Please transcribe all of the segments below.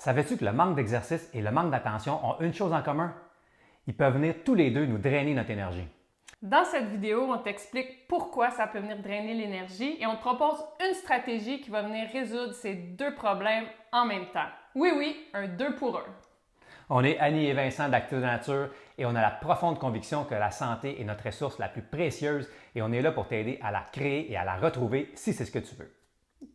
Savais-tu que le manque d'exercice et le manque d'attention ont une chose en commun? Ils peuvent venir tous les deux nous drainer notre énergie. Dans cette vidéo, on t'explique pourquoi ça peut venir drainer l'énergie et on te propose une stratégie qui va venir résoudre ces deux problèmes en même temps. Oui, un 2 pour 1. On est Annie et Vincent d'Active de Nature et on a la profonde conviction que la santé est notre ressource la plus précieuse et on est là pour t'aider à la créer et à la retrouver si c'est ce que tu veux.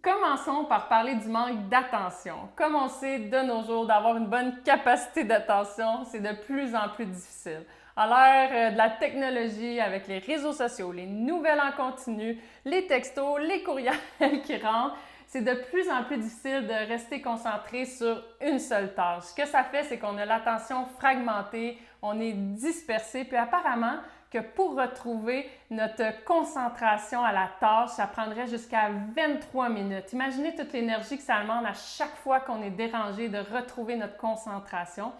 Commençons par parler du manque d'attention. Comme on sait de nos jours, d'avoir une bonne capacité d'attention, c'est de plus en plus difficile. À l'ère de la technologie, avec les réseaux sociaux, les nouvelles en continu, les textos, les courriels qui rentrent, c'est de plus en plus difficile de rester concentré sur une seule tâche. Ce que ça fait, c'est qu'on a l'attention fragmentée, on est dispersé, puis apparemment que pour retrouver notre concentration à la tâche, ça prendrait jusqu'à 23 minutes. Imaginez toute l'énergie que ça demande à chaque fois qu'on est dérangé de retrouver notre concentration.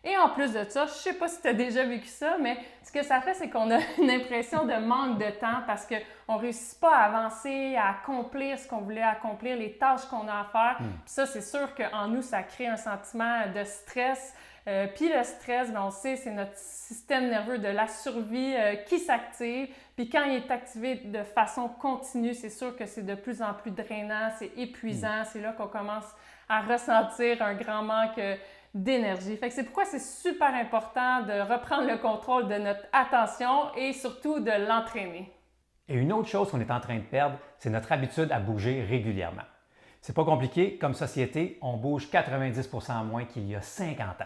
Et en plus de ça, je ne sais pas si tu as déjà vécu ça, mais ce que ça fait, c'est qu'on a une impression de manque de temps parce qu'on ne réussit pas à avancer, à accomplir ce qu'on voulait accomplir, les tâches qu'on a à faire. Puis ça, c'est sûr qu'en nous, ça crée un sentiment de stress. Puis le stress, on sait, c'est notre système nerveux de la survie qui s'active. Puis quand il est activé de façon continue, c'est sûr que c'est de plus en plus drainant, c'est épuisant. C'est là qu'on commence à ressentir un grand manque d'énergie. Fait que c'est pourquoi c'est super important de reprendre le contrôle de notre attention et surtout de l'entraîner. Et une autre chose qu'on est en train de perdre, c'est notre habitude à bouger régulièrement. C'est pas compliqué, comme société, on bouge 90% moins qu'il y a 50 ans.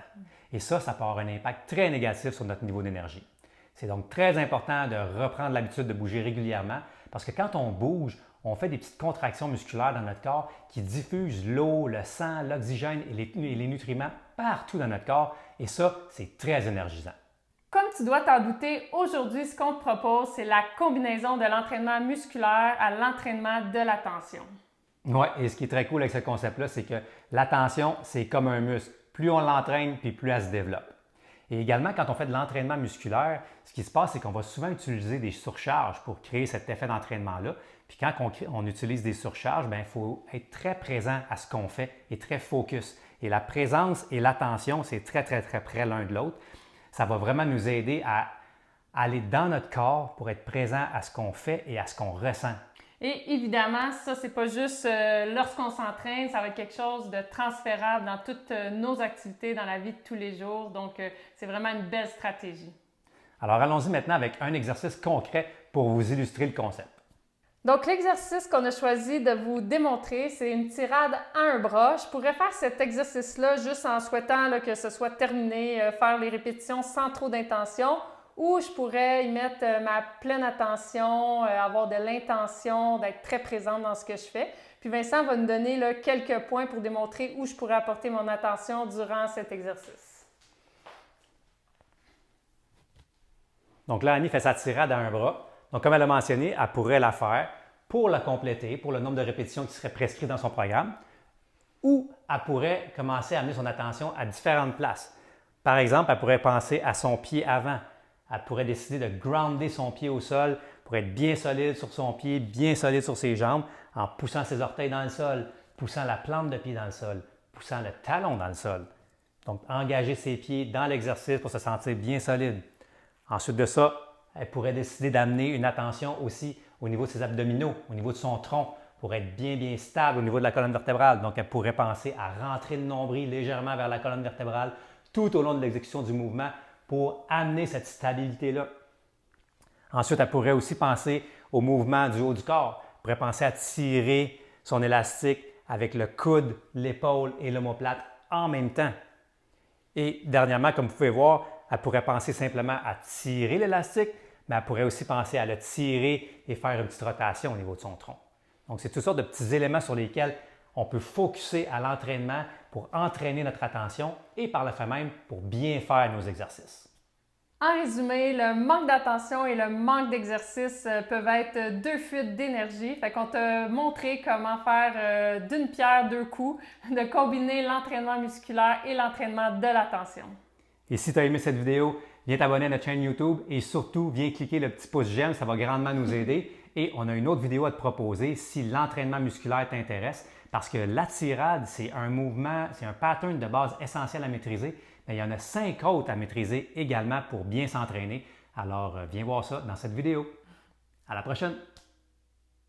Et ça peut avoir un impact très négatif sur notre niveau d'énergie. C'est donc très important de reprendre l'habitude de bouger régulièrement parce que quand on bouge, on fait des petites contractions musculaires dans notre corps qui diffusent l'eau, le sang, l'oxygène et les nutriments partout dans notre corps et ça, c'est très énergisant. Comme tu dois t'en douter, aujourd'hui, ce qu'on te propose, c'est la combinaison de l'entraînement musculaire à l'entraînement de l'attention. Oui, et ce qui est très cool avec ce concept-là, c'est que l'attention, c'est comme un muscle. Plus on l'entraîne, puis plus elle se développe. Et également, quand on fait de l'entraînement musculaire, ce qui se passe, c'est qu'on va souvent utiliser des surcharges pour créer cet effet d'entraînement-là. Puis quand on utilise des surcharges, il faut être très présent à ce qu'on fait et très focus. Et la présence et l'attention, c'est très près l'un de l'autre. Ça va vraiment nous aider à aller dans notre corps pour être présent à ce qu'on fait et à ce qu'on ressent. Et évidemment, ça, c'est pas juste lorsqu'on s'entraîne, ça va être quelque chose de transférable dans toutes nos activités, dans la vie de tous les jours. Donc, c'est vraiment une belle stratégie. Alors, allons-y maintenant avec un exercice concret pour vous illustrer le concept. Donc, l'exercice qu'on a choisi de vous démontrer, c'est une tirade à un bras. Je pourrais faire cet exercice-là juste en souhaitant là, que ce soit terminé, faire les répétitions sans trop d'intention. Ou je pourrais y mettre ma pleine attention, avoir de l'intention d'être très présente dans ce que je fais. Puis Vincent va nous donner là, quelques points pour démontrer où je pourrais apporter mon attention durant cet exercice. Donc là, Annie fait sa tirade à un bras. Donc comme elle a mentionné, elle pourrait la faire pour la compléter, pour le nombre de répétitions qui serait prescrit dans son programme. Ou elle pourrait commencer à amener son attention à différentes places. Par exemple, elle pourrait penser à son pied avant. Elle pourrait décider de grounder son pied au sol pour être bien solide sur son pied, bien solide sur ses jambes, en poussant ses orteils dans le sol, poussant la plante de pied dans le sol, poussant le talon dans le sol. Donc, engager ses pieds dans l'exercice pour se sentir bien solide. Ensuite de ça, elle pourrait décider d'amener une attention aussi au niveau de ses abdominaux, au niveau de son tronc, pour être bien stable au niveau de la colonne vertébrale. Donc, elle pourrait penser à rentrer le nombril légèrement vers la colonne vertébrale tout au long de l'exécution du mouvement pour amener cette stabilité-là. Ensuite, elle pourrait aussi penser au mouvement du haut du corps. Elle pourrait penser à tirer son élastique avec le coude, l'épaule et l'omoplate en même temps. Et dernièrement, comme vous pouvez voir, elle pourrait penser simplement à tirer l'élastique, mais elle pourrait aussi penser à le tirer et faire une petite rotation au niveau de son tronc. Donc, c'est toutes sortes de petits éléments sur lesquels on peut focuser à l'entraînement pour entraîner notre attention et par le fait même pour bien faire nos exercices. En résumé, le manque d'attention et le manque d'exercice peuvent être deux fuites d'énergie. Fait qu'on t'a montré comment faire d'une pierre deux coups, de combiner l'entraînement musculaire et l'entraînement de l'attention. Et si tu as aimé cette vidéo, viens t'abonner à notre chaîne YouTube et surtout, viens cliquer le petit pouce j'aime, ça va grandement nous aider. Et on a une autre vidéo à te proposer si l'entraînement musculaire t'intéresse, parce que la tirade, c'est un mouvement, c'est un pattern de base essentiel à maîtriser, mais il y en a 5 autres à maîtriser également pour bien s'entraîner. Alors, viens voir ça dans cette vidéo. À la prochaine!